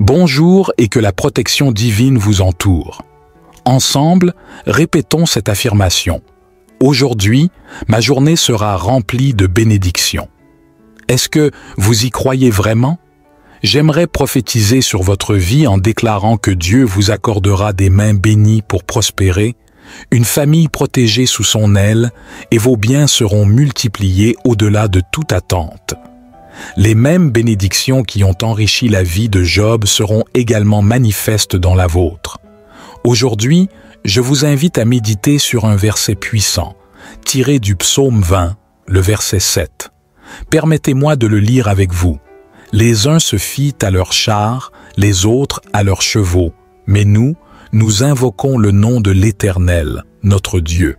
Bonjour et que la protection divine vous entoure. Ensemble, répétons cette affirmation. Aujourd'hui, ma journée sera remplie de bénédictions. Est-ce que vous y croyez vraiment? J'aimerais prophétiser sur votre vie en déclarant que Dieu vous accordera des mains bénies pour prospérer, une famille protégée sous son aile et vos biens seront multipliés au-delà de toute attente. Les mêmes bénédictions qui ont enrichi la vie de Job seront également manifestes dans la vôtre. Aujourd'hui, je vous invite à méditer sur un verset puissant, tiré du psaume 20, le verset 7. Permettez-moi de le lire avec vous. Les uns se fient à leurs chars, les autres à leurs chevaux, mais nous invoquons le nom de l'Éternel, notre Dieu.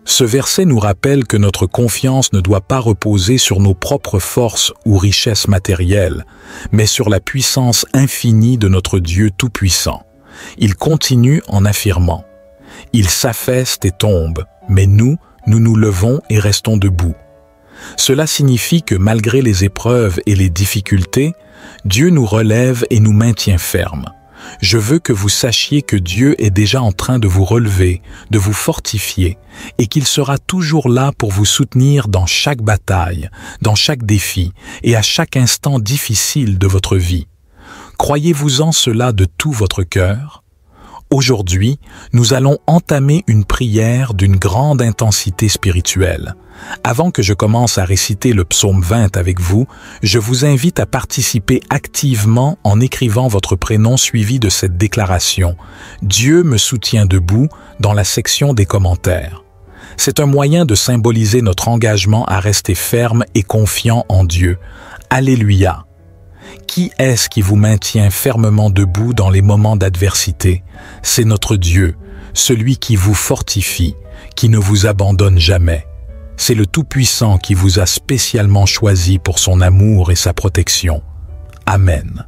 Ce verset nous rappelle que notre confiance ne doit pas reposer sur nos propres forces ou richesses matérielles, mais sur la puissance infinie de notre Dieu Tout-Puissant. Il continue en affirmant « Il s'affaisse et tombe, mais nous nous levons et restons debout. » Cela signifie que malgré les épreuves et les difficultés, Dieu nous relève et nous maintient fermes. Je veux que vous sachiez que Dieu est déjà en train de vous relever, de vous fortifier, et qu'il sera toujours là pour vous soutenir dans chaque bataille, dans chaque défi et à chaque instant difficile de votre vie. Croyez-vous-en cela de tout votre cœur? Aujourd'hui, nous allons entamer une prière d'une grande intensité spirituelle. Avant que je commence à réciter le psaume 20 avec vous, je vous invite à participer activement en écrivant votre prénom suivi de cette déclaration « Dieu me soutient debout » dans la section des commentaires. C'est un moyen de symboliser notre engagement à rester ferme et confiant en Dieu. Alléluia! Qui est-ce qui vous maintient fermement debout dans les moments d'adversité? C'est notre Dieu, celui qui vous fortifie, qui ne vous abandonne jamais. C'est le Tout-Puissant qui vous a spécialement choisi pour son amour et sa protection. Amen.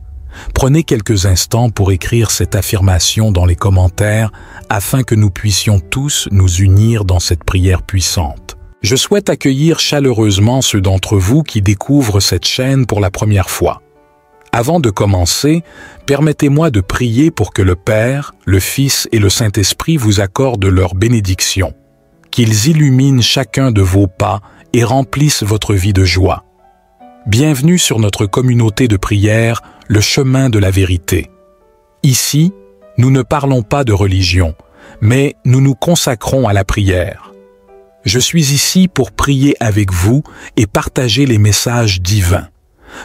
Prenez quelques instants pour écrire cette affirmation dans les commentaires afin que nous puissions tous nous unir dans cette prière puissante. Je souhaite accueillir chaleureusement ceux d'entre vous qui découvrent cette chaîne pour la première fois. Avant de commencer, permettez-moi de prier pour que le Père, le Fils et le Saint-Esprit vous accordent leur bénédiction, qu'ils illuminent chacun de vos pas et remplissent votre vie de joie. Bienvenue sur notre communauté de prière, le chemin de la vérité. Ici, nous ne parlons pas de religion, mais nous nous consacrons à la prière. Je suis ici pour prier avec vous et partager les messages divins.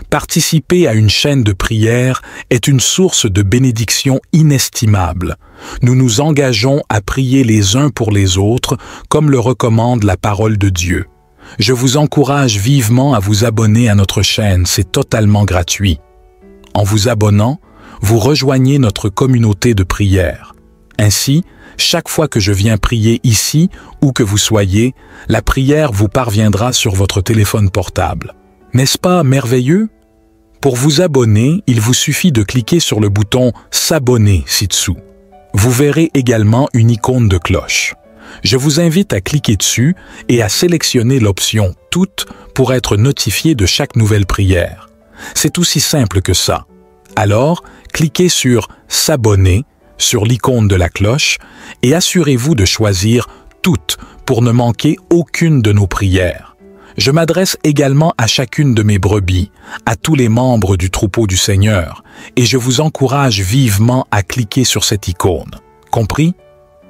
Participer à une chaîne de prière est une source de bénédiction inestimable. Nous nous engageons à prier les uns pour les autres, comme le recommande la parole de Dieu. Je vous encourage vivement à vous abonner à notre chaîne, c'est totalement gratuit. En vous abonnant, vous rejoignez notre communauté de prière. Ainsi, chaque fois que je viens prier ici, où que vous soyez, la prière vous parviendra sur votre téléphone portable. N'est-ce pas merveilleux? Pour vous abonner, il vous suffit de cliquer sur le bouton « S'abonner » ci-dessous. Vous verrez également une icône de cloche. Je vous invite à cliquer dessus et à sélectionner l'option « Toutes » pour être notifié de chaque nouvelle prière. C'est aussi simple que ça. Alors, cliquez sur « S'abonner » sur l'icône de la cloche et assurez-vous de choisir « Toutes » pour ne manquer aucune de nos prières. Je m'adresse également à chacune de mes brebis, à tous les membres du troupeau du Seigneur, et je vous encourage vivement à cliquer sur cette icône. Compris?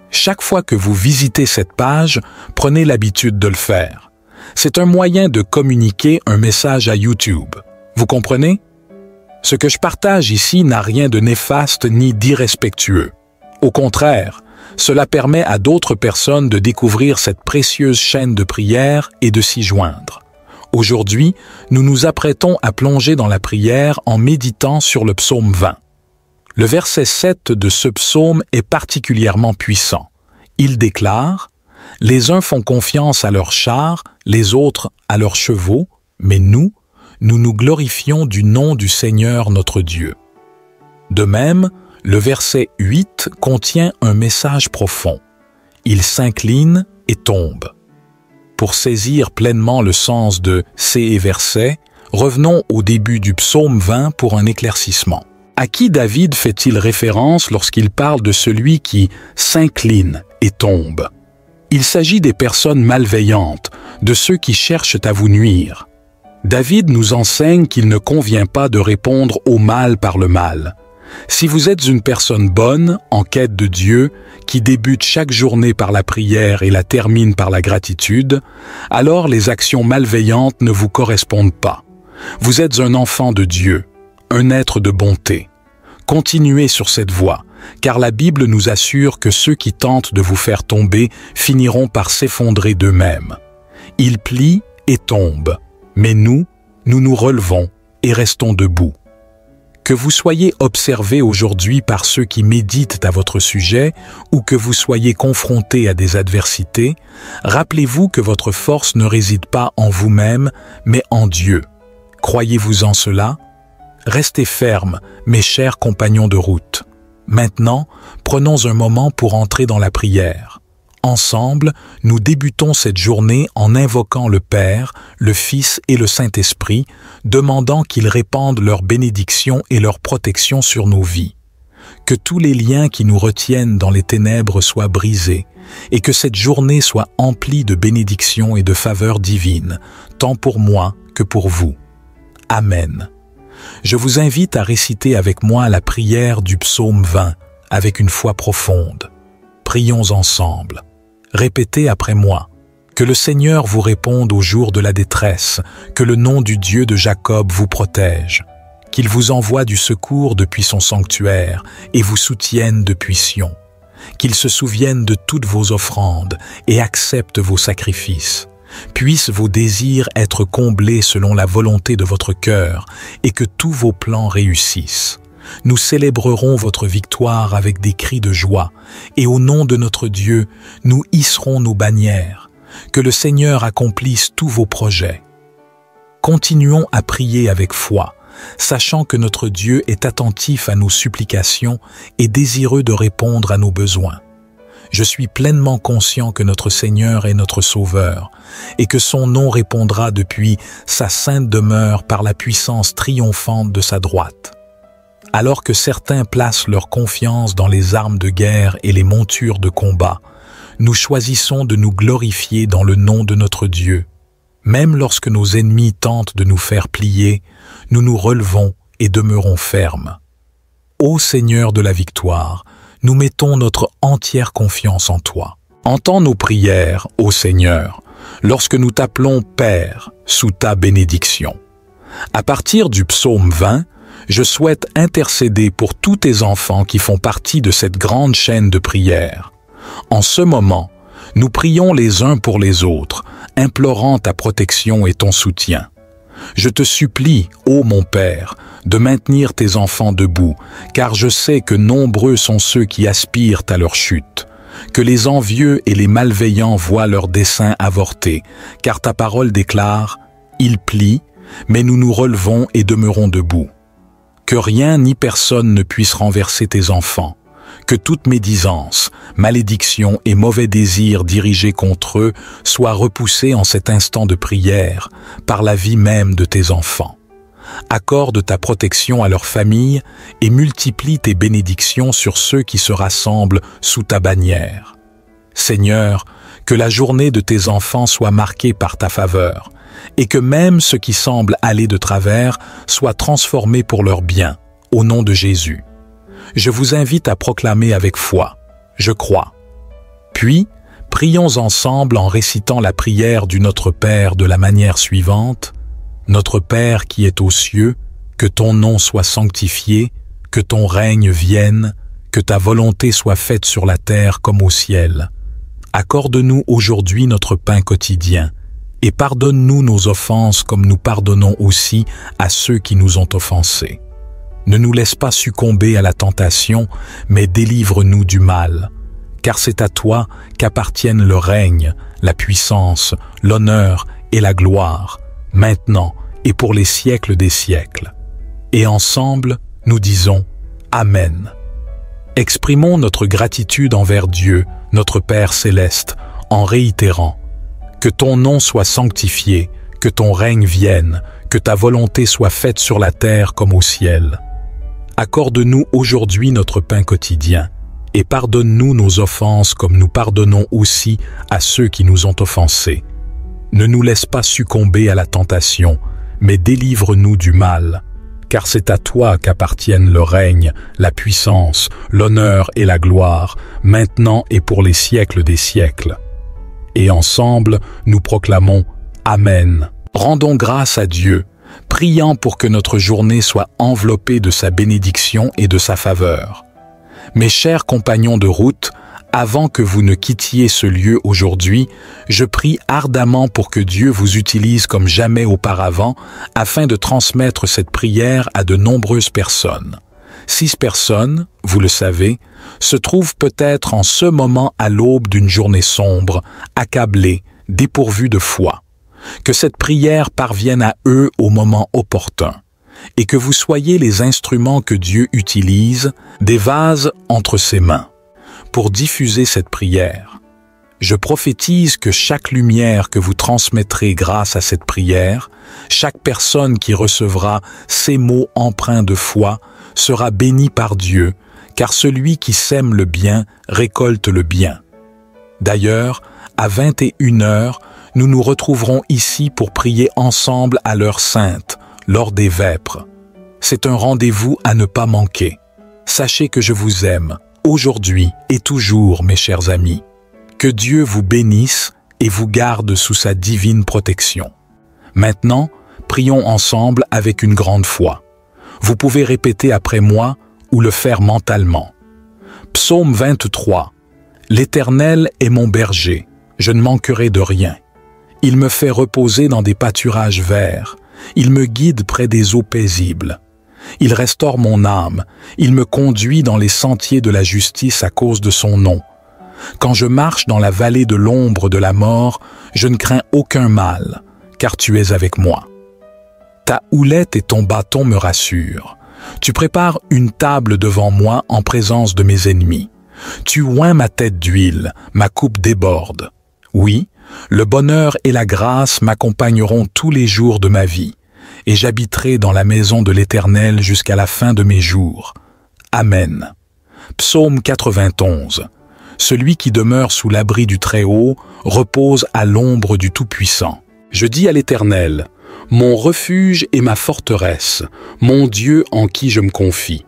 Chaque fois que vous visitez cette page, prenez l'habitude de le faire. C'est un moyen de communiquer un message à YouTube. Vous comprenez? Ce que je partage ici n'a rien de néfaste ni d'irrespectueux. Au contraire, cela permet à d'autres personnes de découvrir cette précieuse chaîne de prière et de s'y joindre. Aujourd'hui, nous nous apprêtons à plonger dans la prière en méditant sur le psaume 20. Le verset 7 de ce psaume est particulièrement puissant. Il déclare « Les uns font confiance à leurs chars, les autres à leurs chevaux, mais nous nous glorifions du nom du Seigneur notre Dieu. » De même, le verset 8 contient un message profond. Il s'incline et tombe. Pour saisir pleinement le sens de ces versets, revenons au début du psaume 20 pour un éclaircissement. À qui David fait-il référence lorsqu'il parle de celui qui s'incline et tombe? Il s'agit des personnes malveillantes, de ceux qui cherchent à vous nuire. David nous enseigne qu'il ne convient pas de répondre au mal par le mal. Si vous êtes une personne bonne, en quête de Dieu, qui débute chaque journée par la prière et la termine par la gratitude, alors les actions malveillantes ne vous correspondent pas. Vous êtes un enfant de Dieu, un être de bonté. Continuez sur cette voie, car la Bible nous assure que ceux qui tentent de vous faire tomber finiront par s'effondrer d'eux-mêmes. Ils plient et tombent, mais nous nous relevons et restons debout. Que vous soyez observé aujourd'hui par ceux qui méditent à votre sujet ou que vous soyez confronté à des adversités, rappelez-vous que votre force ne réside pas en vous-même, mais en Dieu. Croyez-vous en cela? Restez fermes, mes chers compagnons de route. Maintenant, prenons un moment pour entrer dans la prière. Ensemble, nous débutons cette journée en invoquant le Père, le Fils et le Saint-Esprit, demandant qu'ils répandent leur bénédiction et leur protection sur nos vies. Que tous les liens qui nous retiennent dans les ténèbres soient brisés et que cette journée soit emplie de bénédictions et de faveurs divines, tant pour moi que pour vous. Amen. Je vous invite à réciter avec moi la prière du psaume 20 avec une foi profonde. Prions ensemble. Répétez après moi. Que le Seigneur vous réponde au jour de la détresse, que le nom du Dieu de Jacob vous protège, qu'il vous envoie du secours depuis son sanctuaire et vous soutienne depuis Sion, qu'il se souvienne de toutes vos offrandes et accepte vos sacrifices. Puissent vos désirs être comblés selon la volonté de votre cœur et que tous vos plans réussissent. Nous célébrerons votre victoire avec des cris de joie et au nom de notre Dieu, nous hisserons nos bannières. Que le Seigneur accomplisse tous vos projets. Continuons à prier avec foi, sachant que notre Dieu est attentif à nos supplications et désireux de répondre à nos besoins. Je suis pleinement conscient que notre Seigneur est notre Sauveur et que son nom répondra depuis sa sainte demeure par la puissance triomphante de sa droite. Alors que certains placent leur confiance dans les armes de guerre et les montures de combat, nous choisissons de nous glorifier dans le nom de notre Dieu. Même lorsque nos ennemis tentent de nous faire plier, nous nous relevons et demeurons fermes. Ô Seigneur de la victoire, nous mettons notre entière confiance en toi. Entends nos prières, ô Seigneur, lorsque nous t'appelons Père sous ta bénédiction. À partir du psaume 20, je souhaite intercéder pour tous tes enfants qui font partie de cette grande chaîne de prière. En ce moment, nous prions les uns pour les autres, implorant ta protection et ton soutien. Je te supplie, ô mon Père, de maintenir tes enfants debout, car je sais que nombreux sont ceux qui aspirent à leur chute. Que les envieux et les malveillants voient leurs desseins avortés, car ta parole déclare « Ils plient, mais nous nous relevons et demeurons debout ». Que rien ni personne ne puisse renverser tes enfants. Que toute médisance, malédiction et mauvais désir dirigés contre eux soient repoussés en cet instant de prière par la vie même de tes enfants. Accorde ta protection à leur famille et multiplie tes bénédictions sur ceux qui se rassemblent sous ta bannière. Seigneur, que la journée de tes enfants soit marquée par ta faveur et que même ce qui semble aller de travers soit transformé pour leur bien, au nom de Jésus. Je vous invite à proclamer avec foi « Je crois ». Puis, prions ensemble en récitant la prière du Notre Père de la manière suivante. Notre Père qui est aux cieux, que ton nom soit sanctifié, que ton règne vienne, que ta volonté soit faite sur la terre comme au ciel. Accorde-nous aujourd'hui notre pain quotidien et pardonne-nous nos offenses comme nous pardonnons aussi à ceux qui nous ont offensés. Ne nous laisse pas succomber à la tentation, mais délivre-nous du mal, car c'est à toi qu'appartiennent le règne, la puissance, l'honneur et la gloire, maintenant et pour les siècles des siècles. Et ensemble, nous disons Amen. Exprimons notre gratitude envers Dieu, notre Père céleste, en réitérant que ton nom soit sanctifié, que ton règne vienne, que ta volonté soit faite sur la terre comme au ciel. Accorde-nous aujourd'hui notre pain quotidien, et pardonne-nous nos offenses comme nous pardonnons aussi à ceux qui nous ont offensés. Ne nous laisse pas succomber à la tentation, mais délivre-nous du mal, car c'est à toi qu'appartiennent le règne, la puissance, l'honneur et la gloire, maintenant et pour les siècles des siècles. Et ensemble, nous proclamons Amen. Rendons grâce à Dieu, priant pour que notre journée soit enveloppée de sa bénédiction et de sa faveur. Mes chers compagnons de route, avant que vous ne quittiez ce lieu aujourd'hui, je prie ardemment pour que Dieu vous utilise comme jamais auparavant afin de transmettre cette prière à de nombreuses personnes. 6 personnes, vous le savez, se trouvent peut-être en ce moment à l'aube d'une journée sombre, accablées, dépourvues de foi. Que cette prière parvienne à eux au moment opportun, et que vous soyez les instruments que Dieu utilise, des vases entre ses mains, pour diffuser cette prière. Je prophétise que chaque lumière que vous transmettrez grâce à cette prière, chaque personne qui recevra ces mots empreints de foi, sera bénie par Dieu, car celui qui sème le bien récolte le bien. D'ailleurs, à 21h, nous nous retrouverons ici pour prier ensemble à l'heure sainte, lors des vêpres. C'est un rendez-vous à ne pas manquer. Sachez que je vous aime, aujourd'hui et toujours, mes chers amis. Que Dieu vous bénisse et vous garde sous sa divine protection. Maintenant, prions ensemble avec une grande foi. Vous pouvez répéter après moi ou le faire mentalement. Psaume 23. L'Éternel est mon berger, je ne manquerai de rien. Il me fait reposer dans des pâturages verts. Il me guide près des eaux paisibles. Il restaure mon âme. Il me conduit dans les sentiers de la justice à cause de son nom. Quand je marche dans la vallée de l'ombre de la mort, je ne crains aucun mal, car tu es avec moi. Ta houlette et ton bâton me rassurent. Tu prépares une table devant moi en présence de mes ennemis. Tu oins ma tête d'huile, ma coupe déborde. Oui, le bonheur et la grâce m'accompagneront tous les jours de ma vie, et j'habiterai dans la maison de l'Éternel jusqu'à la fin de mes jours. Amen. Psaume 91. Celui qui demeure sous l'abri du Très-Haut repose à l'ombre du Tout-Puissant. Je dis à l'Éternel, mon refuge et ma forteresse, mon Dieu en qui je me confie.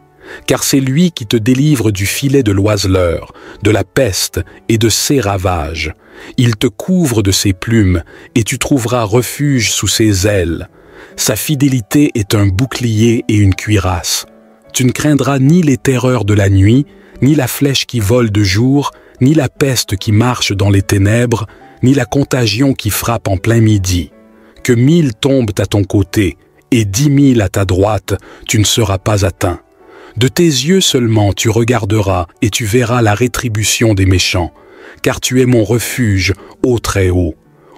Car c'est lui qui te délivre du filet de l'oiseleur, de la peste et de ses ravages. Il te couvre de ses plumes, et tu trouveras refuge sous ses ailes. Sa fidélité est un bouclier et une cuirasse. Tu ne craindras ni les terreurs de la nuit, ni la flèche qui vole de jour, ni la peste qui marche dans les ténèbres, ni la contagion qui frappe en plein midi. Que 1000 tombent à ton côté, et 10 000 à ta droite, tu ne seras pas atteint. De tes yeux seulement tu regarderas et tu verras la rétribution des méchants, car tu es mon refuge, ô Très-Haut.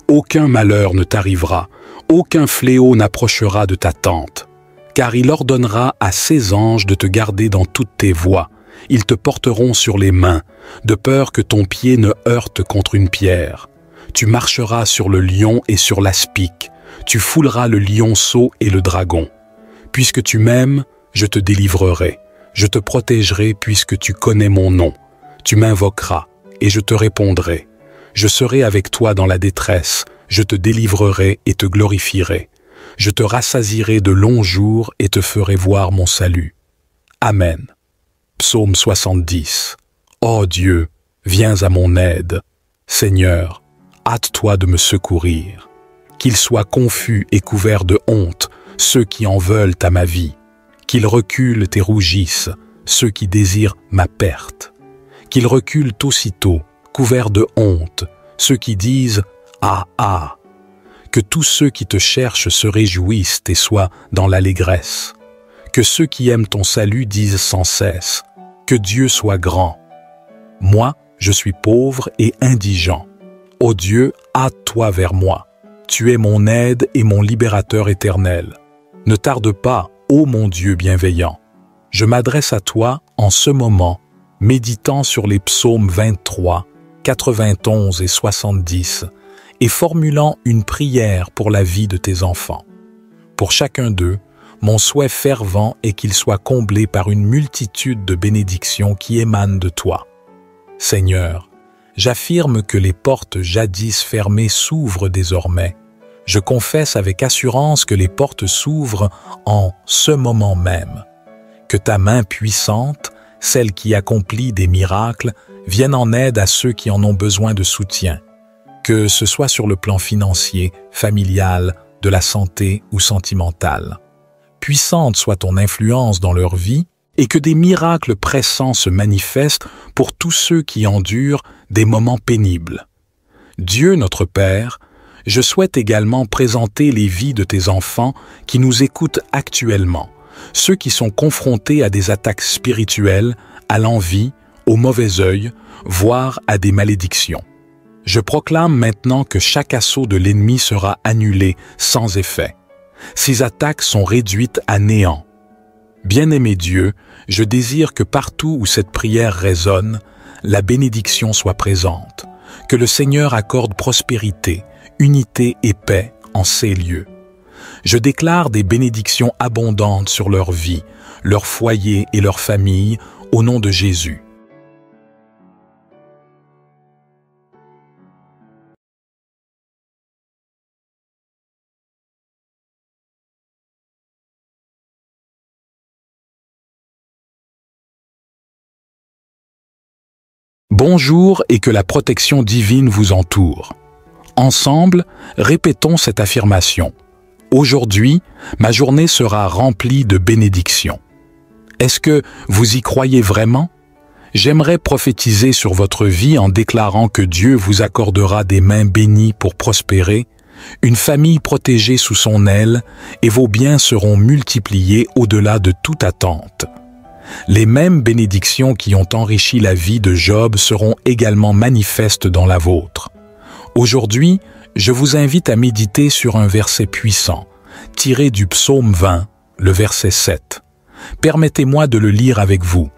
Aucun malheur ne t'arrivera, aucun fléau n'approchera de ta tente, car il ordonnera à ses anges de te garder dans toutes tes voies. Ils te porteront sur les mains, de peur que ton pied ne heurte contre une pierre. Tu marcheras sur le lion et sur l'aspic, tu fouleras le lionceau et le dragon. Puisque tu m'aimes, je te délivrerai. Je te protégerai puisque tu connais mon nom. Tu m'invoqueras, et je te répondrai. Je serai avec toi dans la détresse, je te délivrerai et te glorifierai. Je te rassasierai de longs jours et te ferai voir mon salut. Amen. Psaume 70. Ô Dieu, viens à mon aide. Seigneur, hâte-toi de me secourir. Qu'ils soient confus et couverts de honte, ceux qui en veulent à ma vie. Qu'ils reculent et rougissent, ceux qui désirent ma perte. Qu'ils reculent aussitôt, couverts de honte, ceux qui disent « Ah, ah !» Que tous ceux qui te cherchent se réjouissent et soient dans l'allégresse. Que ceux qui aiment ton salut disent sans cesse « Que Dieu soit grand !» Moi, je suis pauvre et indigent. Ô Dieu, hâte-toi vers moi. Tu es mon aide et mon libérateur éternel. Ne tarde pas, ô mon Dieu bienveillant. Je m'adresse à toi en ce moment, méditant sur les psaumes 23, 91 et 70, et formulant une prière pour la vie de tes enfants. Pour chacun d'eux, mon souhait fervent est qu'il soit comblé par une multitude de bénédictions qui émanent de toi. Seigneur, j'affirme que les portes jadis fermées s'ouvrent désormais. Je confesse avec assurance que les portes s'ouvrent en ce moment même. Que ta main puissante, celle qui accomplit des miracles, vienne en aide à ceux qui en ont besoin de soutien. Que ce soit sur le plan financier, familial, de la santé ou sentimental. Puissante soit ton influence dans leur vie et que des miracles pressants se manifestent pour tous ceux qui endurent des moments pénibles. Dieu notre Père, je souhaite également présenter les vies de tes enfants qui nous écoutent actuellement, ceux qui sont confrontés à des attaques spirituelles, à l'envie, au mauvais œil, voire à des malédictions. Je proclame maintenant que chaque assaut de l'ennemi sera annulé sans effet. Ces attaques sont réduites à néant. Bien-aimé Dieu, je désire que partout où cette prière résonne, la bénédiction soit présente, que le Seigneur accorde prospérité, unité et paix en ces lieux. Je déclare des bénédictions abondantes sur leur vie, leur foyer et leur famille, au nom de Jésus. Bonjour et que la protection divine vous entoure. Ensemble, répétons cette affirmation. Aujourd'hui, ma journée sera remplie de bénédictions. Est-ce que vous y croyez vraiment? J'aimerais prophétiser sur votre vie en déclarant que Dieu vous accordera des mains bénies pour prospérer, une famille protégée sous son aile et vos biens seront multipliés au-delà de toute attente. Les mêmes bénédictions qui ont enrichi la vie de Job seront également manifestes dans la vôtre. Aujourd'hui, je vous invite à méditer sur un verset puissant, tiré du psaume 20, le verset 7. Permettez-moi de le lire avec vous.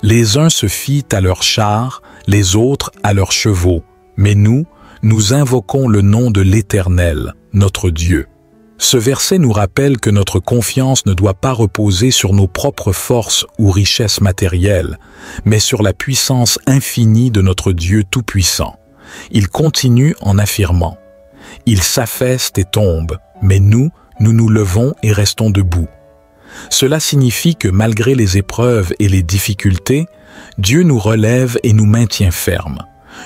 Les uns se fient à leurs chars, les autres à leurs chevaux, mais nous invoquons le nom de l'Éternel, notre Dieu. Ce verset nous rappelle que notre confiance ne doit pas reposer sur nos propres forces ou richesses matérielles, mais sur la puissance infinie de notre Dieu Tout-Puissant. Il continue en affirmant « Il s'affaisse et tombe, mais nous nous levons et restons debout. » Cela signifie que malgré les épreuves et les difficultés, Dieu nous relève et nous maintient fermes.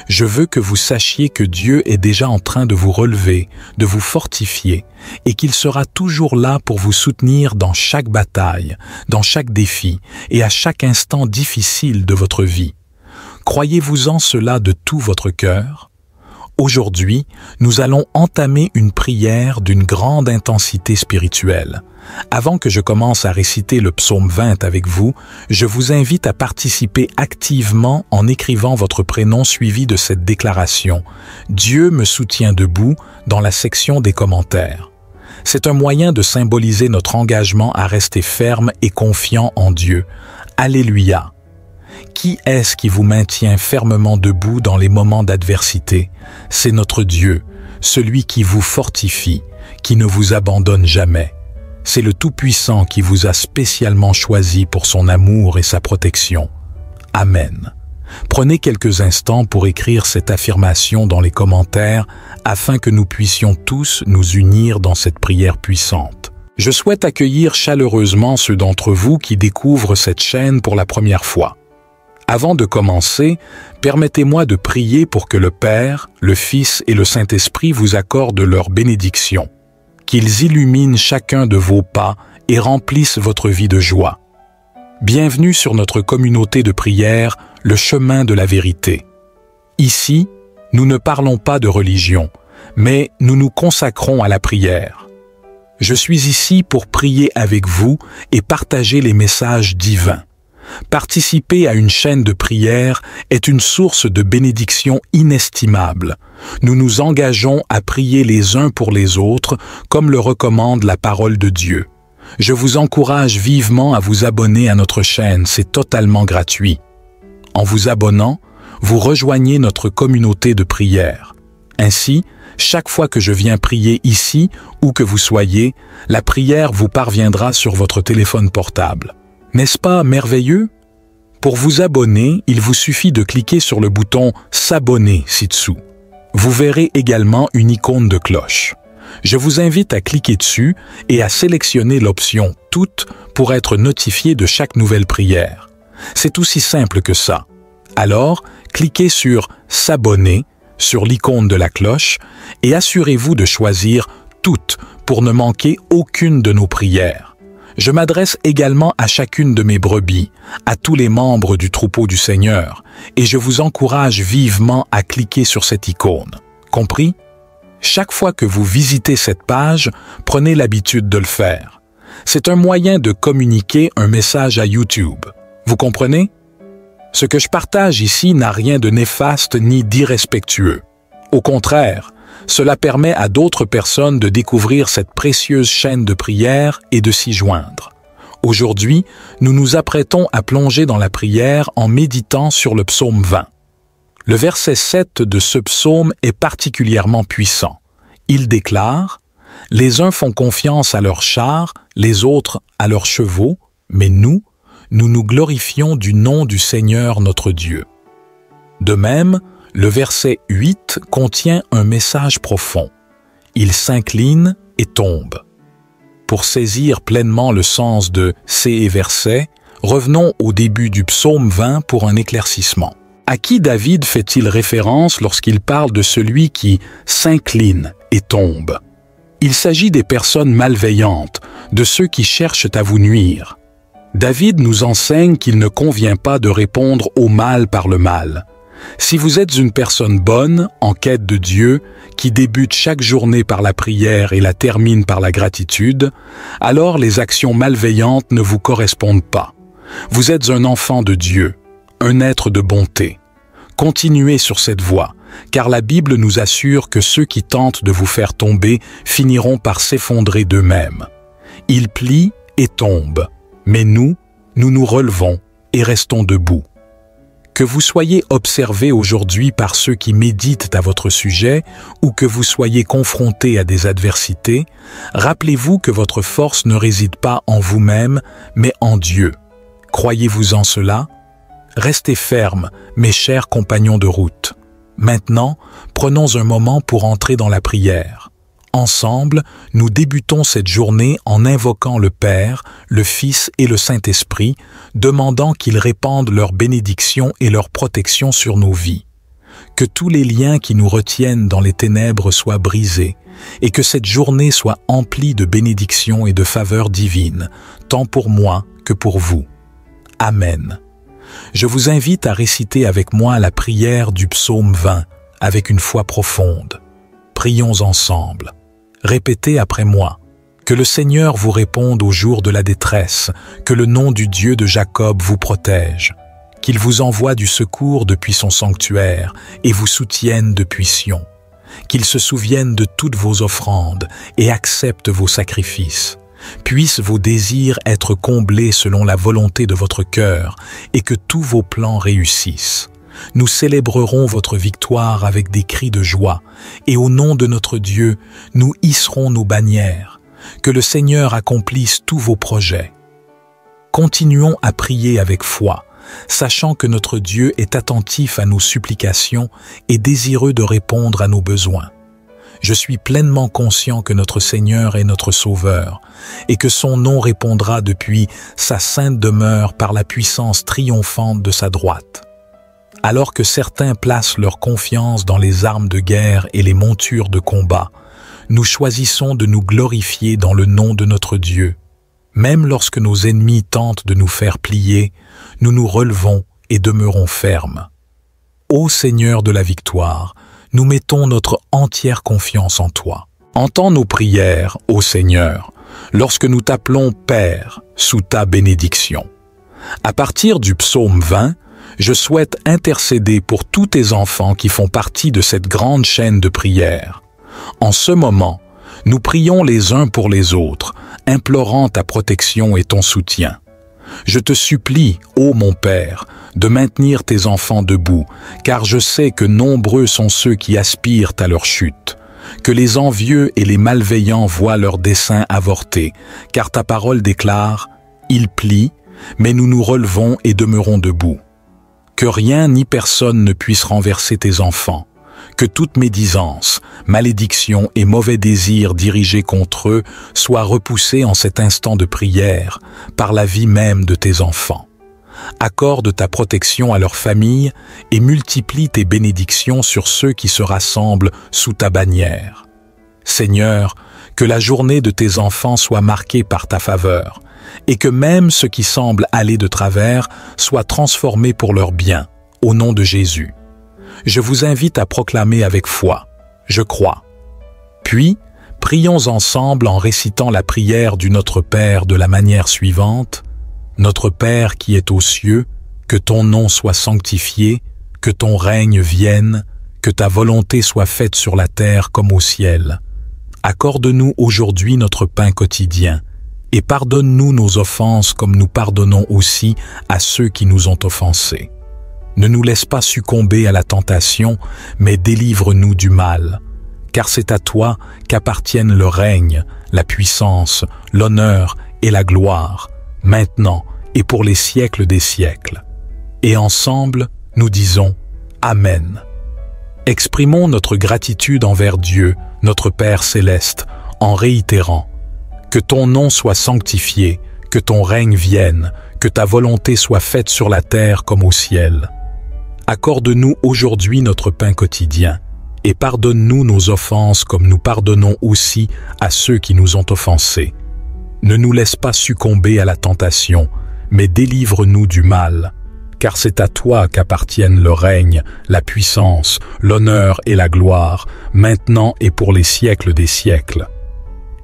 Je veux que vous sachiez que Dieu est déjà en train de vous relever, de vous fortifier, et qu'il sera toujours là pour vous soutenir dans chaque bataille, dans chaque défi et à chaque instant difficile de votre vie. Croyez-vous-en cela de tout votre cœur? Aujourd'hui, nous allons entamer une prière d'une grande intensité spirituelle. Avant que je commence à réciter le psaume 20 avec vous, je vous invite à participer activement en écrivant votre prénom suivi de cette déclaration « Dieu me soutient debout » dans la section des commentaires. C'est un moyen de symboliser notre engagement à rester ferme et confiant en Dieu. Alléluia! Qui est-ce qui vous maintient fermement debout dans les moments d'adversité? C'est notre Dieu, celui qui vous fortifie, qui ne vous abandonne jamais. C'est le Tout-Puissant qui vous a spécialement choisi pour son amour et sa protection. Amen. Prenez quelques instants pour écrire cette affirmation dans les commentaires afin que nous puissions tous nous unir dans cette prière puissante. Je souhaite accueillir chaleureusement ceux d'entre vous qui découvrent cette chaîne pour la première fois. Avant de commencer, permettez-moi de prier pour que le Père, le Fils et le Saint-Esprit vous accordent leur bénédiction, qu'ils illuminent chacun de vos pas et remplissent votre vie de joie. Bienvenue sur notre communauté de prière, le chemin de la vérité. Ici, nous ne parlons pas de religion, mais nous nous consacrons à la prière. Je suis ici pour prier avec vous et partager les messages divins. Participer à une chaîne de prière est une source de bénédiction inestimable. Nous nous engageons à prier les uns pour les autres, comme le recommande la parole de Dieu. Je vous encourage vivement à vous abonner à notre chaîne, c'est totalement gratuit. En vous abonnant, vous rejoignez notre communauté de prière. Ainsi, Chaque fois que je viens prier ici, où que vous soyez, la prière vous parviendra sur votre téléphone portable. N'est-ce pas merveilleux? Pour vous abonner, il vous suffit de cliquer sur le bouton « S'abonner » ci-dessous. Vous verrez également une icône de cloche. Je vous invite à cliquer dessus et à sélectionner l'option « Toutes » pour être notifié de chaque nouvelle prière. C'est aussi simple que ça. Alors, cliquez sur « S'abonner » sur l'icône de la cloche et assurez-vous de choisir « Toutes » pour ne manquer aucune de nos prières. Je m'adresse également à chacune de mes brebis, à tous les membres du troupeau du Seigneur, et je vous encourage vivement à cliquer sur cette icône. Compris? Chaque fois que vous visitez cette page, prenez l'habitude de le faire. C'est un moyen de communiquer un message à YouTube. Vous comprenez? Ce que je partage ici n'a rien de néfaste ni d'irrespectueux. Au contraire, cela permet à d'autres personnes de découvrir cette précieuse chaîne de prière et de s'y joindre. Aujourd'hui, nous nous apprêtons à plonger dans la prière en méditant sur le psaume 20. Le verset 7 de ce psaume est particulièrement puissant. Il déclare « Les uns font confiance à leurs chars, les autres à leurs chevaux, mais nous nous glorifions du nom du Seigneur notre Dieu. » De même, le verset 8 contient un message profond. Il s'incline et tombe. Pour saisir pleinement le sens de ces versets, revenons au début du psaume 20 pour un éclaircissement. À qui David fait-il référence lorsqu'il parle de celui qui s'incline et tombe? Il s'agit des personnes malveillantes, de ceux qui cherchent à vous nuire. David nous enseigne qu'il ne convient pas de répondre au mal par le mal. Si vous êtes une personne bonne, en quête de Dieu, qui débute chaque journée par la prière et la termine par la gratitude, alors les actions malveillantes ne vous correspondent pas. Vous êtes un enfant de Dieu, un être de bonté. Continuez sur cette voie, car la Bible nous assure que ceux qui tentent de vous faire tomber finiront par s'effondrer d'eux-mêmes. Ils plient et tombent, mais nous nous relevons et restons debout. Que vous soyez observé aujourd'hui par ceux qui méditent à votre sujet ou que vous soyez confronté à des adversités, rappelez-vous que votre force ne réside pas en vous-même, mais en Dieu. Croyez-vous en cela? Restez fermes, mes chers compagnons de route. Maintenant, prenons un moment pour entrer dans la prière. Ensemble, nous débutons cette journée en invoquant le Père, le Fils et le Saint-Esprit, demandant qu'ils répandent leur bénédiction et leur protection sur nos vies. Que tous les liens qui nous retiennent dans les ténèbres soient brisés et que cette journée soit emplie de bénédictions et de faveurs divines, tant pour moi que pour vous. Amen. Je vous invite à réciter avec moi la prière du psaume 20 avec une foi profonde. Prions ensemble. Répétez après moi. Que le Seigneur vous réponde au jour de la détresse, que le nom du Dieu de Jacob vous protège, qu'il vous envoie du secours depuis son sanctuaire et vous soutienne depuis Sion, qu'il se souvienne de toutes vos offrandes et accepte vos sacrifices. Puissent vos désirs être comblés selon la volonté de votre cœur et que tous vos plans réussissent. Nous célébrerons votre victoire avec des cris de joie et au nom de notre Dieu, nous hisserons nos bannières. Que le Seigneur accomplisse tous vos projets. Continuons à prier avec foi, sachant que notre Dieu est attentif à nos supplications et désireux de répondre à nos besoins. Je suis pleinement conscient que notre Seigneur est notre Sauveur et que son nom répondra depuis sa sainte demeure par la puissance triomphante de sa droite. Alors que certains placent leur confiance dans les armes de guerre et les montures de combat, nous choisissons de nous glorifier dans le nom de notre Dieu. Même lorsque nos ennemis tentent de nous faire plier, nous nous relevons et demeurons fermes. Ô Seigneur de la victoire, nous mettons notre entière confiance en toi. Entends nos prières, ô Seigneur, lorsque nous t'appelons Père sous ta bénédiction. À partir du psaume 20, je souhaite intercéder pour tous tes enfants qui font partie de cette grande chaîne de prière. En ce moment, nous prions les uns pour les autres, implorant ta protection et ton soutien. Je te supplie, ô mon Père, de maintenir tes enfants debout, car je sais que nombreux sont ceux qui aspirent à leur chute. Que les envieux et les malveillants voient leurs desseins avorter, car ta parole déclare « Ils plient, mais nous nous relevons et demeurons debout ». Que rien ni personne ne puisse renverser tes enfants, que toute médisance, malédiction et mauvais désir dirigés contre eux soient repoussés en cet instant de prière par la vie même de tes enfants. Accorde ta protection à leur famille et multiplie tes bénédictions sur ceux qui se rassemblent sous ta bannière. Seigneur, que la journée de tes enfants soit marquée par ta faveur, et que même ce qui semble aller de travers soit transformé pour leur bien, au nom de Jésus. Je vous invite à proclamer avec foi « Je crois ». Puis, prions ensemble en récitant la prière du Notre Père de la manière suivante. Notre Père qui es aux cieux, que ton nom soit sanctifié, que ton règne vienne, que ta volonté soit faite sur la terre comme au ciel. Accorde-nous aujourd'hui notre pain quotidien, et pardonne-nous nos offenses comme nous pardonnons aussi à ceux qui nous ont offensés. Ne nous laisse pas succomber à la tentation, mais délivre-nous du mal, car c'est à toi qu'appartiennent le règne, la puissance, l'honneur et la gloire, maintenant et pour les siècles des siècles. Et ensemble, nous disons Amen. Exprimons notre gratitude envers Dieu, notre Père céleste, en réitérant « Que ton nom soit sanctifié, que ton règne vienne, que ta volonté soit faite sur la terre comme au ciel. Accorde-nous aujourd'hui notre pain quotidien, et pardonne-nous nos offenses comme nous pardonnons aussi à ceux qui nous ont offensés. Ne nous laisse pas succomber à la tentation, mais délivre-nous du mal, car c'est à toi qu'appartiennent le règne, la puissance, l'honneur et la gloire, maintenant et pour les siècles des siècles. »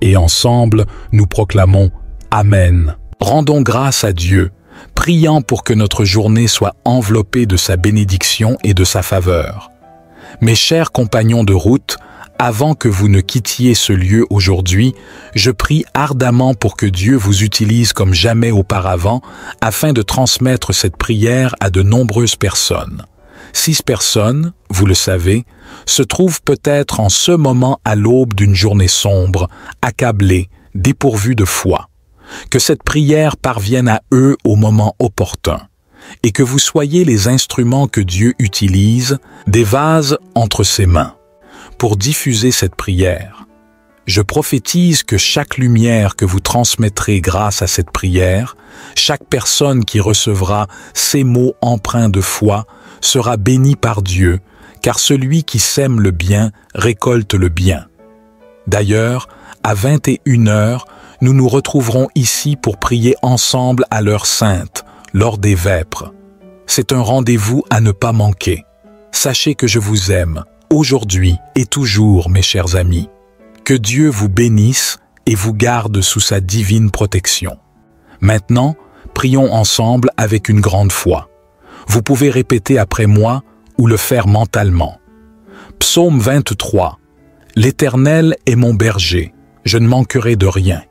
Et ensemble, nous proclamons Amen. Rendons grâce à Dieu, priant pour que notre journée soit enveloppée de sa bénédiction et de sa faveur. Mes chers compagnons de route, avant que vous ne quittiez ce lieu aujourd'hui, je prie ardemment pour que Dieu vous utilise comme jamais auparavant afin de transmettre cette prière à de nombreuses personnes. 6 personnes, vous le savez, se trouvent peut-être en ce moment à l'aube d'une journée sombre, accablées, dépourvues de foi. Que cette prière parvienne à eux au moment opportun, et que vous soyez les instruments que Dieu utilise, des vases entre ses mains, pour diffuser cette prière. Je prophétise que chaque lumière que vous transmettrez grâce à cette prière, chaque personne qui recevra ces mots empreints de foi, sera bénie par Dieu, car celui qui sème le bien récolte le bien. D'ailleurs, à 21h, nous nous retrouverons ici pour prier ensemble à l'heure sainte, lors des vêpres. C'est un rendez-vous à ne pas manquer. Sachez que je vous aime, aujourd'hui et toujours, mes chers amis. Que Dieu vous bénisse et vous garde sous sa divine protection. Maintenant, prions ensemble avec une grande foi. Vous pouvez répéter après moi ou le faire mentalement. Psaume 23. L'Éternel est mon berger, je ne manquerai de rien.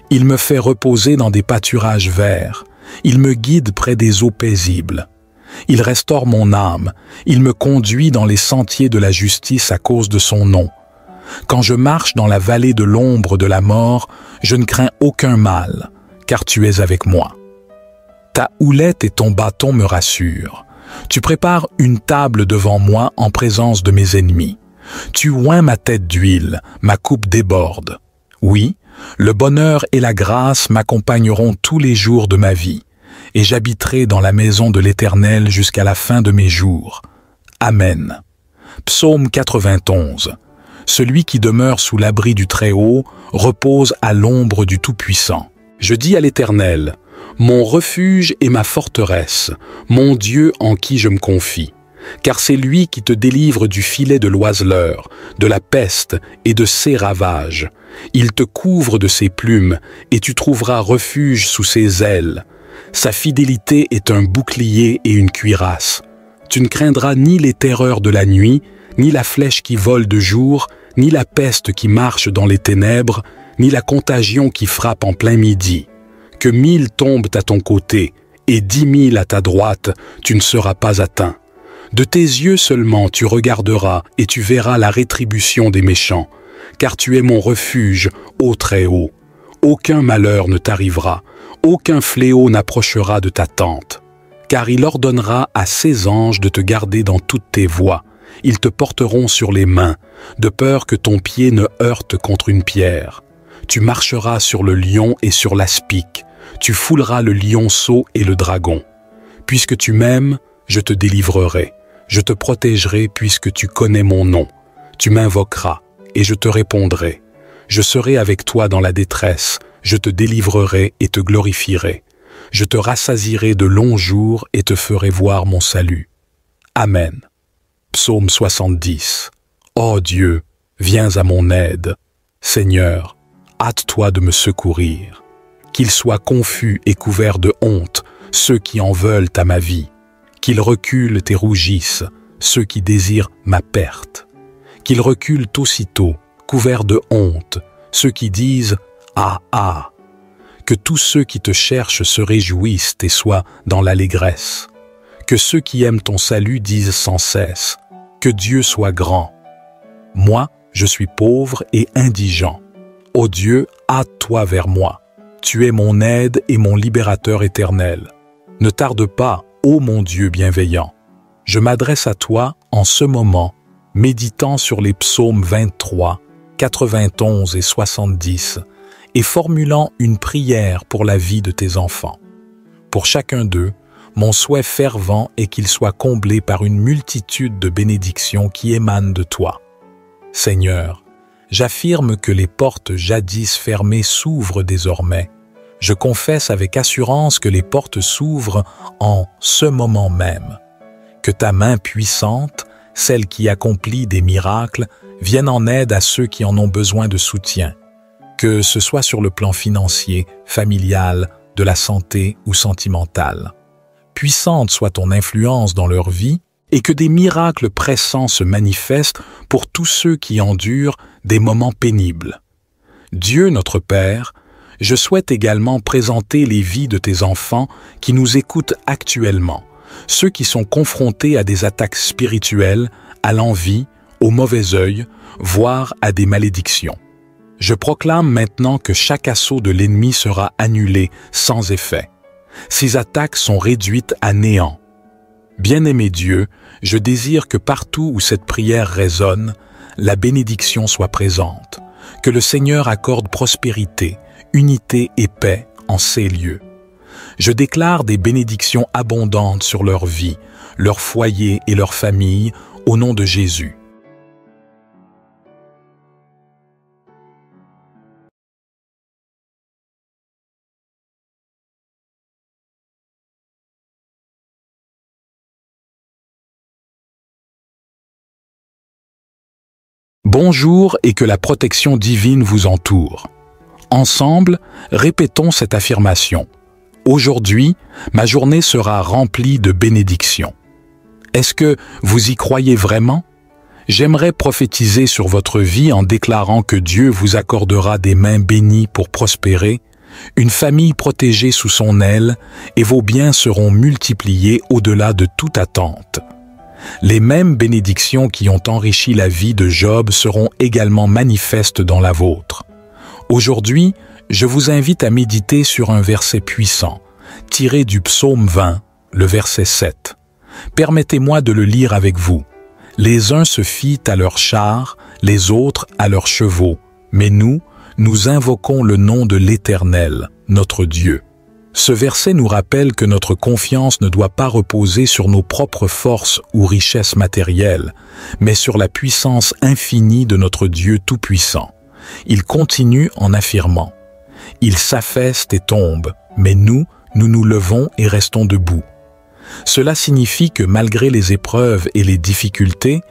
Il me fait reposer dans des pâturages verts, il me guide près des eaux paisibles. Il restaure mon âme, il me conduit dans les sentiers de la justice à cause de son nom. Quand je marche dans la vallée de l'ombre de la mort, je ne crains aucun mal, car tu es avec moi. Ta houlette et ton bâton me rassurent. Tu prépares une table devant moi en présence de mes ennemis. Tu oins ma tête d'huile, ma coupe déborde. Oui, le bonheur et la grâce m'accompagneront tous les jours de ma vie, et j'habiterai dans la maison de l'Éternel jusqu'à la fin de mes jours. Amen. Psaume 91. Celui qui demeure sous l'abri du Très-Haut repose à l'ombre du Tout-Puissant. Je dis à l'Éternel, mon refuge et ma forteresse, mon Dieu en qui je me confie. Car c'est lui qui te délivre du filet de l'oiseleur, de la peste et de ses ravages. Il te couvre de ses plumes, et tu trouveras refuge sous ses ailes. Sa fidélité est un bouclier et une cuirasse. Tu ne craindras ni les terreurs de la nuit, ni la flèche qui vole de jour, ni la peste qui marche dans les ténèbres, ni la contagion qui frappe en plein midi. Que 1000 tombent à ton côté, et 10 000 à ta droite, tu ne seras pas atteint. De tes yeux seulement tu regarderas et tu verras la rétribution des méchants, car tu es mon refuge, ô Très-Haut. Aucun malheur ne t'arrivera, aucun fléau n'approchera de ta tente, car il ordonnera à ses anges de te garder dans toutes tes voies. Ils te porteront sur les mains, de peur que ton pied ne heurte contre une pierre. Tu marcheras sur le lion et sur l'aspic, tu fouleras le lionceau et le dragon. Puisque tu m'aimes, je te délivrerai, je te protégerai puisque tu connais mon nom. Tu m'invoqueras, et je te répondrai. Je serai avec toi dans la détresse, je te délivrerai et te glorifierai. Je te rassasierai de longs jours et te ferai voir mon salut. Amen. Psaume 70. Ô Dieu, viens à mon aide. Seigneur, hâte-toi de me secourir. Qu'ils soient confus et couverts de honte, ceux qui en veulent à ma vie. Qu'ils reculent et rougissent, ceux qui désirent ma perte. Qu'ils reculent aussitôt, couverts de honte, ceux qui disent « Ah, ah !» Que tous ceux qui te cherchent se réjouissent et soient dans l'allégresse. Que ceux qui aiment ton salut disent sans cesse « Que Dieu soit grand !» Moi, je suis pauvre et indigent. Ô Dieu, hâte-toi vers moi. Tu es mon aide et mon libérateur éternel. Ne tarde pas, ô mon Dieu bienveillant. Je m'adresse à toi en ce moment, méditant sur les psaumes 23, 91 et 70, et formulant une prière pour la vie de tes enfants. Pour chacun d'eux, mon souhait fervent est qu'ils soient comblés par une multitude de bénédictions qui émanent de toi. Seigneur, j'affirme que les portes jadis fermées s'ouvrent désormais. Je confesse avec assurance que les portes s'ouvrent en ce moment même. Que ta main puissante, celle qui accomplit des miracles, vienne en aide à ceux qui en ont besoin de soutien. Que ce soit sur le plan financier, familial, de la santé ou sentimental. Puissante soit ton influence dans leur vie et que des miracles pressants se manifestent pour tous ceux qui endurent des moments pénibles. Dieu notre Père, je souhaite également présenter les vies de tes enfants qui nous écoutent actuellement, ceux qui sont confrontés à des attaques spirituelles, à l'envie, au mauvais œil, voire à des malédictions. Je proclame maintenant que chaque assaut de l'ennemi sera annulé sans effet. Ces attaques sont réduites à néant. Bien-aimé Dieu, je désire que partout où cette prière résonne, la bénédiction soit présente, que le Seigneur accorde prospérité, unité et paix en ces lieux. Je déclare des bénédictions abondantes sur leur vie, leur foyer et leur famille, au nom de Jésus. Bonjour et que la protection divine vous entoure. Ensemble, répétons cette affirmation. Aujourd'hui, ma journée sera remplie de bénédictions. Est-ce que vous y croyez vraiment? J'aimerais prophétiser sur votre vie en déclarant que Dieu vous accordera des mains bénies pour prospérer, une famille protégée sous son aile et vos biens seront multipliés au-delà de toute attente. Les mêmes bénédictions qui ont enrichi la vie de Job seront également manifestes dans la vôtre. Aujourd'hui, je vous invite à méditer sur un verset puissant, tiré du psaume 20, le verset 7. Permettez-moi de le lire avec vous. Les uns se fient à leurs chars, les autres à leurs chevaux, mais nous invoquons le nom de l'Éternel, notre Dieu. Ce verset nous rappelle que notre confiance ne doit pas reposer sur nos propres forces ou richesses matérielles, mais sur la puissance infinie de notre Dieu Tout-Puissant. Il continue en affirmant « Il s'affaisse et tombe, mais nous nous levons et restons debout. » Cela signifie que malgré les épreuves et les difficultés,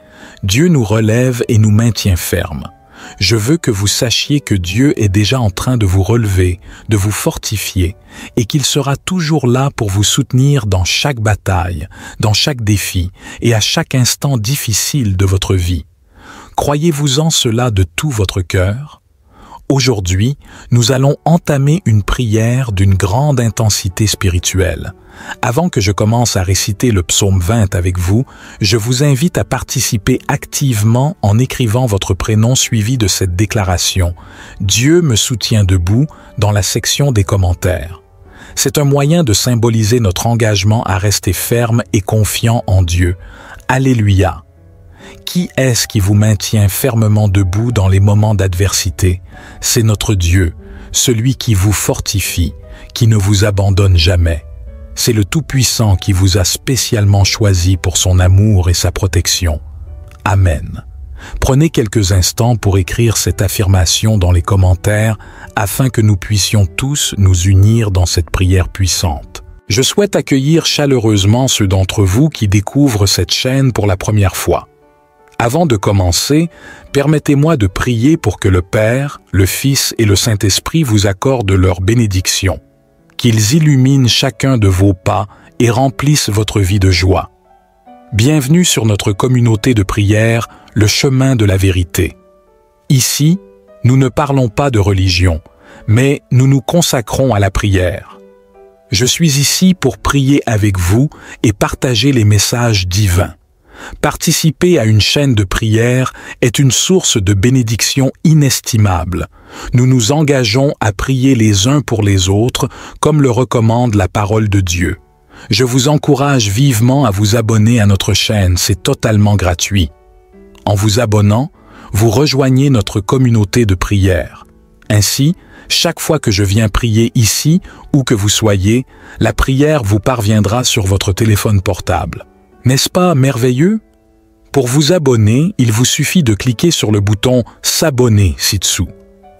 Dieu nous relève et nous maintient fermes. Je veux que vous sachiez que Dieu est déjà en train de vous relever, de vous fortifier, et qu'il sera toujours là pour vous soutenir dans chaque bataille, dans chaque défi et à chaque instant difficile de votre vie. Croyez-vous en cela de tout votre cœur? Aujourd'hui, nous allons entamer une prière d'une grande intensité spirituelle. Avant que je commence à réciter le psaume 20 avec vous, je vous invite à participer activement en écrivant votre prénom suivi de cette déclaration « Dieu me soutient debout » dans la section des commentaires. C'est un moyen de symboliser notre engagement à rester ferme et confiant en Dieu. Alléluia! Qui est-ce qui vous maintient fermement debout dans les moments d'adversité? C'est notre Dieu, celui qui vous fortifie, qui ne vous abandonne jamais. C'est le Tout-Puissant qui vous a spécialement choisi pour son amour et sa protection. Amen. Prenez quelques instants pour écrire cette affirmation dans les commentaires afin que nous puissions tous nous unir dans cette prière puissante. Je souhaite accueillir chaleureusement ceux d'entre vous qui découvrent cette chaîne pour la première fois. Avant de commencer, permettez-moi de prier pour que le Père, le Fils et le Saint-Esprit vous accordent leur bénédiction, qu'ils illuminent chacun de vos pas et remplissent votre vie de joie. Bienvenue sur notre communauté de prière, le chemin de la vérité. Ici, nous ne parlons pas de religion, mais nous nous consacrons à la prière. Je suis ici pour prier avec vous et partager les messages divins. Participer à une chaîne de prière est une source de bénédiction inestimable. Nous nous engageons à prier les uns pour les autres, comme le recommande la parole de Dieu. Je vous encourage vivement à vous abonner à notre chaîne, c'est totalement gratuit. En vous abonnant, vous rejoignez notre communauté de prière. Ainsi, chaque fois que je viens prier ici, où que vous soyez, la prière vous parviendra sur votre téléphone portable. N'est-ce pas merveilleux? Pour vous abonner, il vous suffit de cliquer sur le bouton « S'abonner » ci-dessous.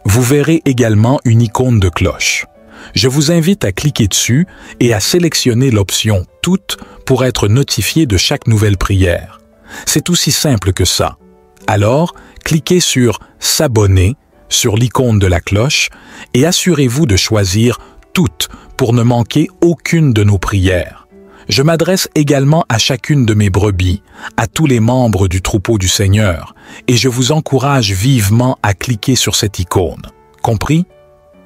Vous verrez également une icône de cloche. Je vous invite à cliquer dessus et à sélectionner l'option « Toutes » pour être notifié de chaque nouvelle prière. C'est aussi simple que ça. Alors, cliquez sur « S'abonner » sur l'icône de la cloche et assurez-vous de choisir « Toutes » pour ne manquer aucune de nos prières. Je m'adresse également à chacune de mes brebis, à tous les membres du troupeau du Seigneur, et je vous encourage vivement à cliquer sur cette icône. Compris?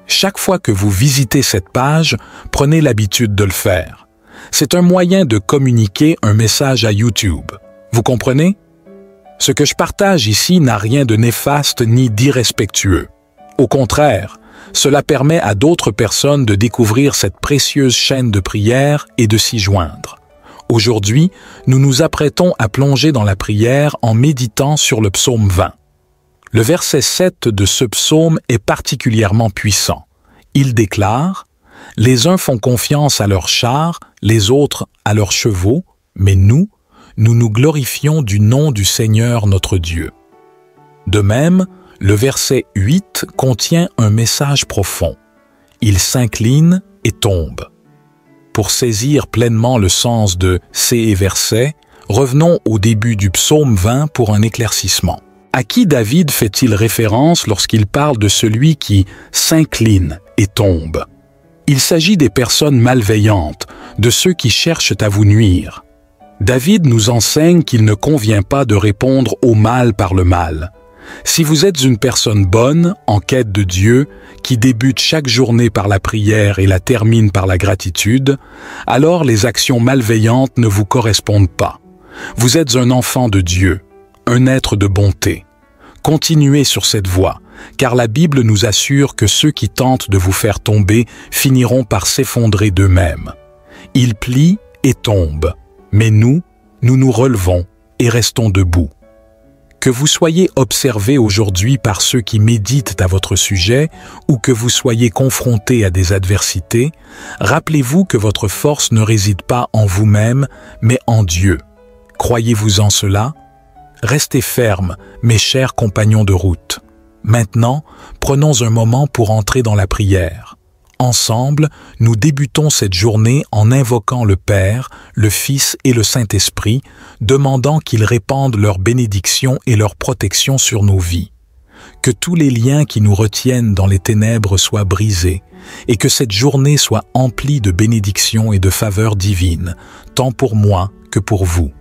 Chaque fois que vous visitez cette page, prenez l'habitude de le faire. C'est un moyen de communiquer un message à YouTube. Vous comprenez? Ce que je partage ici n'a rien de néfaste ni d'irrespectueux. Au contraire, cela permet à d'autres personnes de découvrir cette précieuse chaîne de prière et de s'y joindre. Aujourd'hui, nous nous apprêtons à plonger dans la prière en méditant sur le psaume 20. Le verset 7 de ce psaume est particulièrement puissant. Il déclare « Les uns font confiance à leurs chars, les autres à leurs chevaux, mais nous nous glorifions du nom du Seigneur notre Dieu. » De même, le verset 8 contient un message profond. Il s'incline et tombe. Pour saisir pleinement le sens de ces versets, revenons au début du psaume 20 pour un éclaircissement. À qui David fait-il référence lorsqu'il parle de celui qui s'incline et tombe? Il s'agit des personnes malveillantes, de ceux qui cherchent à vous nuire. David nous enseigne qu'il ne convient pas de répondre au mal par le mal. Si vous êtes une personne bonne, en quête de Dieu, qui débute chaque journée par la prière et la termine par la gratitude, alors les actions malveillantes ne vous correspondent pas. Vous êtes un enfant de Dieu, un être de bonté. Continuez sur cette voie, car la Bible nous assure que ceux qui tentent de vous faire tomber finiront par s'effondrer d'eux-mêmes. Ils plient et tombent, mais nous nous relevons et restons debout. Que vous soyez observé aujourd'hui par ceux qui méditent à votre sujet ou que vous soyez confronté à des adversités, rappelez-vous que votre force ne réside pas en vous-même, mais en Dieu. Croyez-vous en cela? Restez fermes, mes chers compagnons de route. Maintenant, prenons un moment pour entrer dans la prière. Ensemble, nous débutons cette journée en invoquant le Père, le Fils et le Saint-Esprit, demandant qu'ils répandent leur bénédiction et leur protection sur nos vies. Que tous les liens qui nous retiennent dans les ténèbres soient brisés et que cette journée soit emplie de bénédictions et de faveurs divines, tant pour moi que pour vous.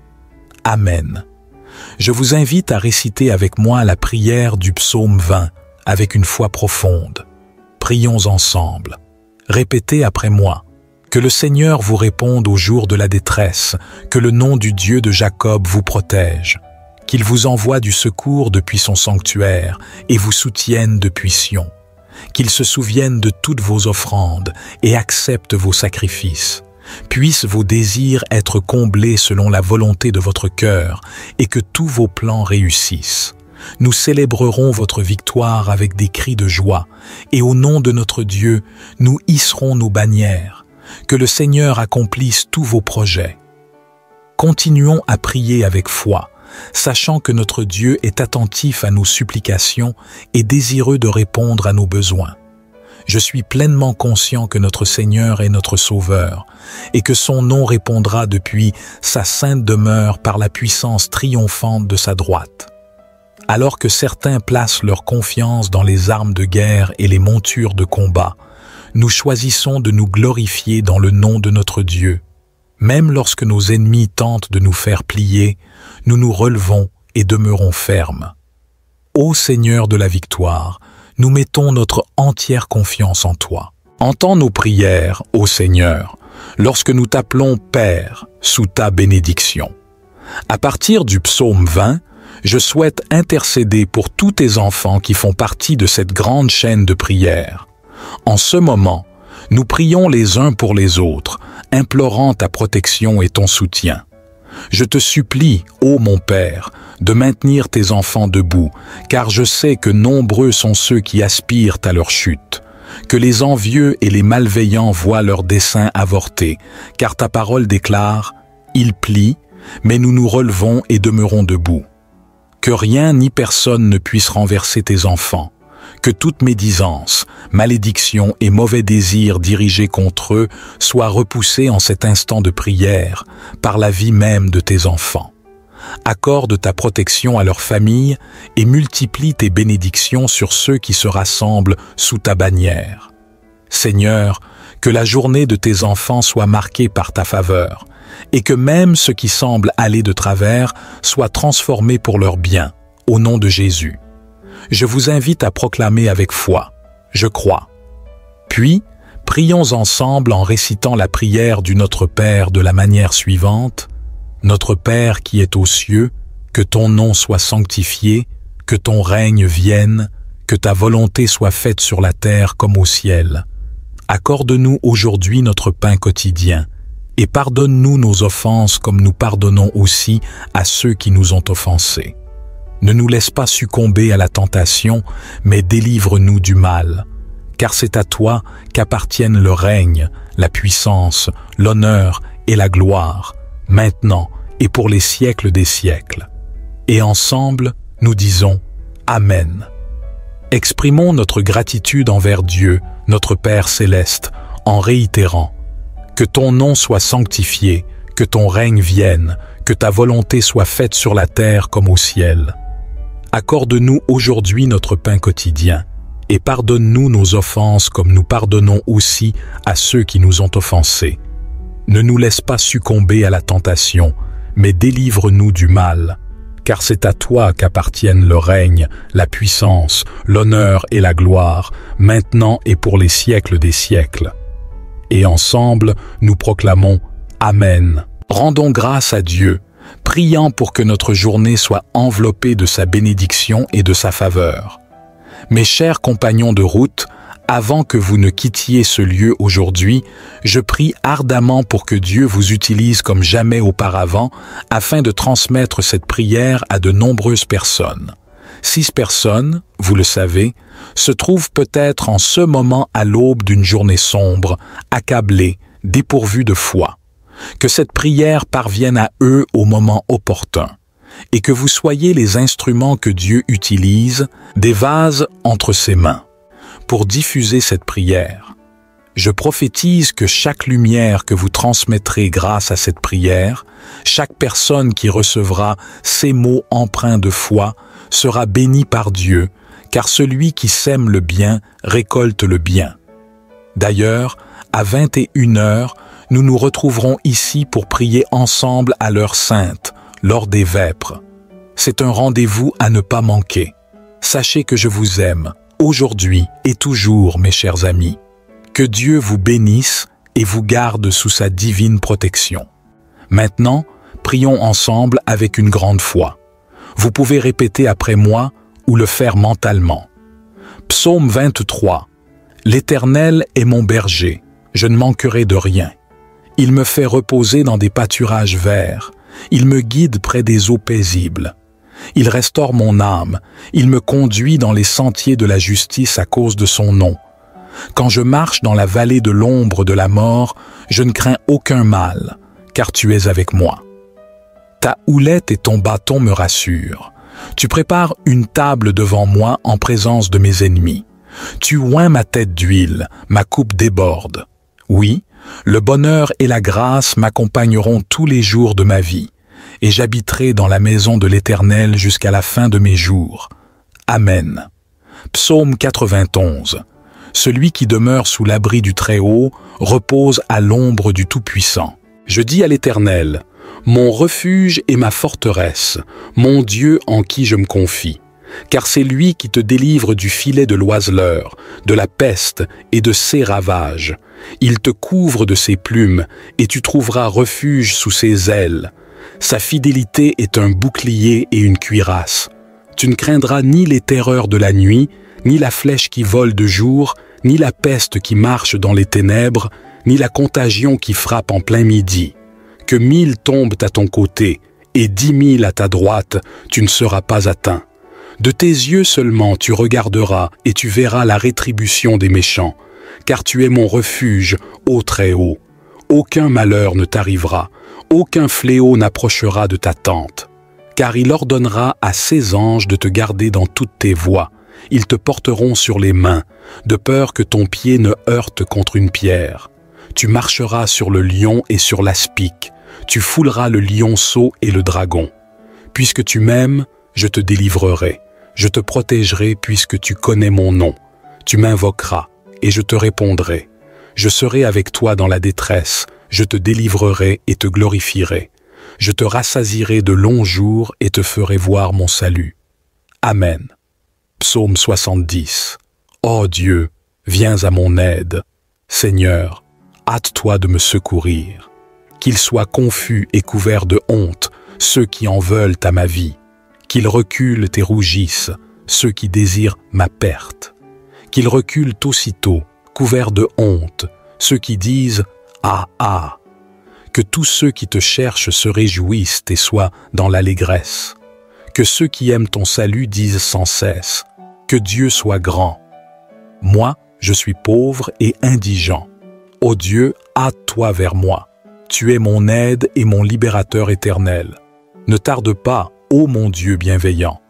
Amen. Je vous invite à réciter avec moi la prière du psaume 20, avec une foi profonde. Prions ensemble. Répétez après moi. Que le Seigneur vous réponde au jour de la détresse, que le nom du Dieu de Jacob vous protège, qu'il vous envoie du secours depuis son sanctuaire et vous soutienne depuis Sion, qu'il se souvienne de toutes vos offrandes et accepte vos sacrifices. Puissent vos désirs être comblés selon la volonté de votre cœur et que tous vos plans réussissent. Nous célébrerons votre victoire avec des cris de joie et au nom de notre Dieu, nous hisserons nos bannières. Que le Seigneur accomplisse tous vos projets. Continuons à prier avec foi, sachant que notre Dieu est attentif à nos supplications et désireux de répondre à nos besoins. Je suis pleinement conscient que notre Seigneur est notre Sauveur et que son nom répondra depuis sa sainte demeure par la puissance triomphante de sa droite. Alors que certains placent leur confiance dans les armes de guerre et les montures de combat, nous choisissons de nous glorifier dans le nom de notre Dieu. Même lorsque nos ennemis tentent de nous faire plier, nous nous relevons et demeurons fermes. Ô Seigneur de la victoire, nous mettons notre entière confiance en toi. Entends nos prières, ô Seigneur, lorsque nous t'appelons Père sous ta bénédiction. À partir du psaume 20, je souhaite intercéder pour tous tes enfants qui font partie de cette grande chaîne de prières. En ce moment, nous prions les uns pour les autres, implorant ta protection et ton soutien. Je te supplie, ô mon Père, de maintenir tes enfants debout, car je sais que nombreux sont ceux qui aspirent à leur chute. Que les envieux et les malveillants voient leurs desseins avortés, car ta parole déclare « Ils plient, mais nous nous relevons et demeurons debout ». Que rien ni personne ne puisse renverser tes enfants. Que toute médisance, malédiction et mauvais désir dirigés contre eux soient repoussés en cet instant de prière par la vie même de tes enfants. Accorde ta protection à leurs familles et multiplie tes bénédictions sur ceux qui se rassemblent sous ta bannière. Seigneur, que la journée de tes enfants soit marquée par ta faveur et que même ce qui semble aller de travers soit transformé pour leur bien, au nom de Jésus. Je vous invite à proclamer avec foi « Je crois ». Puis, prions ensemble en récitant la prière du Notre Père de la manière suivante. Notre Père qui es aux cieux, que ton nom soit sanctifié, que ton règne vienne, que ta volonté soit faite sur la terre comme au ciel. Accorde-nous aujourd'hui notre pain quotidien et pardonne-nous nos offenses comme nous pardonnons aussi à ceux qui nous ont offensés. Ne nous laisse pas succomber à la tentation, mais délivre-nous du mal, car c'est à toi qu'appartiennent le règne, la puissance, l'honneur et la gloire, maintenant et pour les siècles des siècles. Et ensemble, nous disons Amen. Exprimons notre gratitude envers Dieu, notre Père céleste, en réitérant « Que ton nom soit sanctifié, que ton règne vienne, que ta volonté soit faite sur la terre comme au ciel. » Accorde-nous aujourd'hui notre pain quotidien et pardonne-nous nos offenses comme nous pardonnons aussi à ceux qui nous ont offensés. Ne nous laisse pas succomber à la tentation, mais délivre-nous du mal, car c'est à toi qu'appartiennent le règne, la puissance, l'honneur et la gloire, maintenant et pour les siècles des siècles. Et ensemble, nous proclamons Amen. Rendons grâce à Dieu, priant pour que notre journée soit enveloppée de sa bénédiction et de sa faveur. Mes chers compagnons de route, avant que vous ne quittiez ce lieu aujourd'hui, je prie ardemment pour que Dieu vous utilise comme jamais auparavant afin de transmettre cette prière à de nombreuses personnes. 6 personnes, vous le savez, se trouvent peut-être en ce moment à l'aube d'une journée sombre, accablées, dépourvues de foi. Que cette prière parvienne à eux au moment opportun et que vous soyez les instruments que Dieu utilise, des vases entre ses mains, pour diffuser cette prière. Je prophétise que chaque lumière que vous transmettrez grâce à cette prière, chaque personne qui recevra ces mots empreints de foi sera bénie par Dieu, car celui qui sème le bien récolte le bien. D'ailleurs, à 21h, nous nous retrouverons ici pour prier ensemble à l'heure sainte, lors des vêpres. C'est un rendez-vous à ne pas manquer. Sachez que je vous aime, aujourd'hui et toujours, mes chers amis. Que Dieu vous bénisse et vous garde sous sa divine protection. Maintenant, prions ensemble avec une grande foi. Vous pouvez répéter après moi ou le faire mentalement. Psaume 23. L'Éternel est mon berger, je ne manquerai de rien. Il me fait reposer dans des pâturages verts, il me guide près des eaux paisibles. Il restaure mon âme, il me conduit dans les sentiers de la justice à cause de son nom. Quand je marche dans la vallée de l'ombre de la mort, je ne crains aucun mal, car tu es avec moi. Ta houlette et ton bâton me rassurent. Tu prépares une table devant moi en présence de mes ennemis. Tu oins ma tête d'huile, ma coupe déborde. Oui, le bonheur et la grâce m'accompagneront tous les jours de ma vie, et j'habiterai dans la maison de l'Éternel jusqu'à la fin de mes jours. Amen. Psaume 91. Celui qui demeure sous l'abri du Très-Haut repose à l'ombre du Tout-Puissant. Je dis à l'Éternel, mon refuge et ma forteresse, mon Dieu en qui je me confie. Car c'est lui qui te délivre du filet de l'oiseleur, de la peste et de ses ravages. Il te couvre de ses plumes, et tu trouveras refuge sous ses ailes. Sa fidélité est un bouclier et une cuirasse. Tu ne craindras ni les terreurs de la nuit, ni la flèche qui vole de jour, ni la peste qui marche dans les ténèbres, ni la contagion qui frappe en plein midi. Que 1000 tombent à ton côté, et 10 000 à ta droite, tu ne seras pas atteint. De tes yeux seulement tu regarderas et tu verras la rétribution des méchants, car tu es mon refuge, ô Très-Haut. Aucun malheur ne t'arrivera, aucun fléau n'approchera de ta tente, car il ordonnera à ses anges de te garder dans toutes tes voies. Ils te porteront sur les mains, de peur que ton pied ne heurte contre une pierre. Tu marcheras sur le lion et sur l'aspic, tu fouleras le lionceau et le dragon. Puisque tu m'aimes, je te délivrerai. Je te protégerai puisque tu connais mon nom. Tu m'invoqueras et je te répondrai. Je serai avec toi dans la détresse, je te délivrerai et te glorifierai. Je te rassasierai de longs jours et te ferai voir mon salut. Amen. Psaume 70. Ô Dieu, viens à mon aide. Seigneur, hâte-toi de me secourir. Qu'ils soient confus et couverts de honte, ceux qui en veulent à ma vie. Qu'ils reculent et rougissent, ceux qui désirent ma perte. Qu'ils reculent aussitôt, couverts de honte, ceux qui disent « Ah, ah !» Que tous ceux qui te cherchent se réjouissent et soient dans l'allégresse. Que ceux qui aiment ton salut disent sans cesse « Que Dieu soit grand !» Moi, je suis pauvre et indigent. Ô Dieu, hâte-toi vers moi. Tu es mon aide et mon libérateur éternel. Ne tarde pas, ô mon Dieu bienveillant.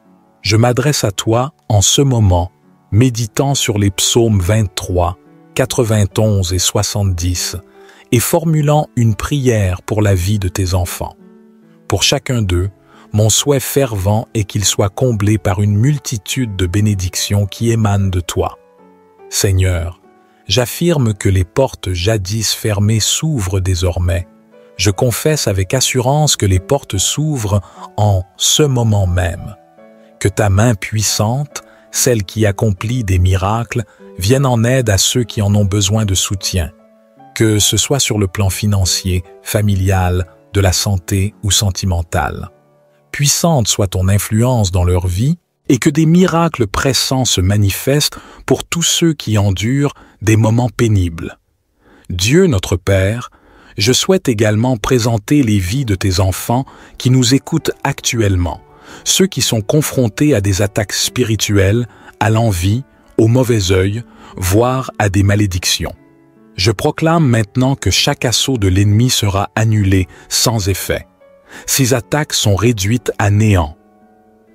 Je m'adresse à toi en ce moment, méditant sur les psaumes 23, 91 et 70, et formulant une prière pour la vie de tes enfants. Pour chacun d'eux, mon souhait fervent est qu'ils soient comblés par une multitude de bénédictions qui émanent de toi. Seigneur, j'affirme que les portes jadis fermées s'ouvrent désormais. Je confesse avec assurance que les portes s'ouvrent en ce moment même. Que ta main puissante, celle qui accomplit des miracles, vienne en aide à ceux qui en ont besoin de soutien. Que ce soit sur le plan financier, familial, de la santé ou sentimental. Puissante soit ton influence dans leur vie et que des miracles pressants se manifestent pour tous ceux qui endurent des moments pénibles. Dieu notre Père, je souhaite également présenter les vies de tes enfants qui nous écoutent actuellement, ceux qui sont confrontés à des attaques spirituelles, à l'envie, au mauvais œil, voire à des malédictions. Je proclame maintenant que chaque assaut de l'ennemi sera annulé sans effet. Ces attaques sont réduites à néant.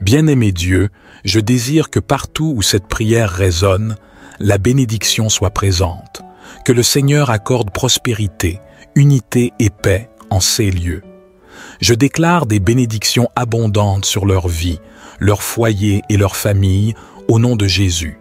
Bien-aimé Dieu, je désire que partout où cette prière résonne, la bénédiction soit présente, que le Seigneur accorde prospérité, unité et paix en ces lieux. Je déclare des bénédictions abondantes sur leur vie, leur foyer et leur famille, au nom de Jésus.